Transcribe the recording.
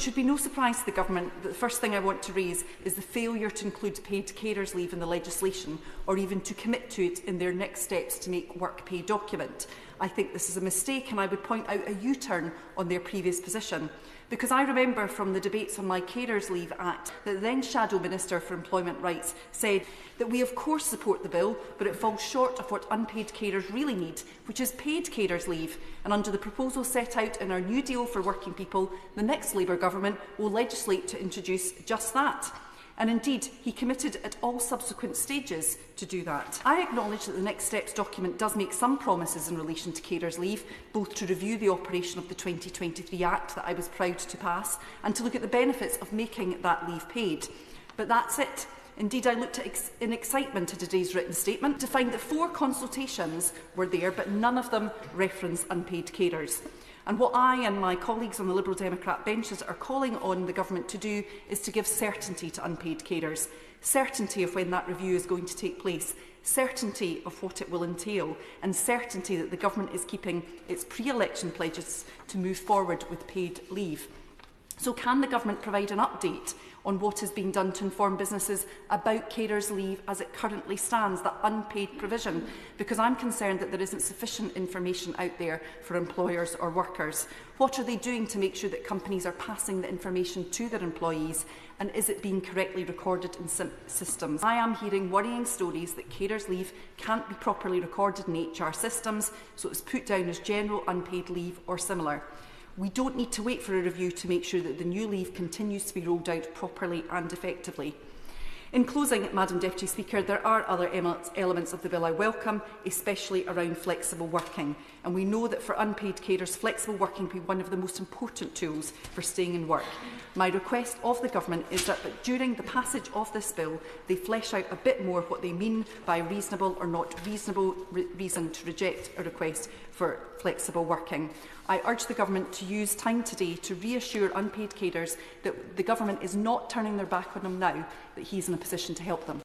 should be no surprise to the Government that the first thing I want to raise is the failure to include paid carers' leave in the legislation, or even to commit to it in their next steps to make work pay document. I think this is a mistake, and I would point out a U-turn on their previous position. Because I remember from the debates on my Carers Leave Act that the then Shadow Minister for Employment Rights said that we of course support the bill, but it falls short of what unpaid carers really need, which is paid carers leave. And under the proposal set out in our new deal for working people, the next Labour government will legislate to introduce just that. And indeed, he committed at all subsequent stages to do that. I acknowledge that the Next Steps document does make some promises in relation to carers' leave, both to review the operation of the 2023 Act that I was proud to pass, and to look at the benefits of making that leave paid. But that's it. Indeed, I looked in excitement at today's written statement to find that 4 consultations were there, but none of them reference unpaid carers. And what I and my colleagues on the Liberal Democrat benches are calling on the Government to do is to give certainty to unpaid carers. Certainty of when that review is going to take place, certainty of what it will entail, and certainty that the Government is keeping its pre-election pledges to move forward with paid leave. So can the Government provide an update on what is being done to inform businesses about carers' leave as it currently stands, that unpaid provision? Because I'm concerned that there isn't sufficient information out there for employers or workers. What are they doing to make sure that companies are passing the information to their employees, and is it being correctly recorded in systems? I am hearing worrying stories that carers' leave can't be properly recorded in HR systems, so it's put down as general unpaid leave or similar. We don't need to wait for a review to make sure that the new leave continues to be rolled out properly and effectively. In closing, Madam Deputy Speaker, there are other elements of the bill I welcome, especially around flexible working. And we know that for unpaid carers, flexible working will be one of the most important tools for staying in work. My request of the Government is that during the passage of this bill, they flesh out a bit more what they mean by reasonable or not reasonable reason to reject a request for flexible working. I urge the Government to use time today to reassure unpaid carers that the Government is not turning their back on them now, that he is in a position to help them.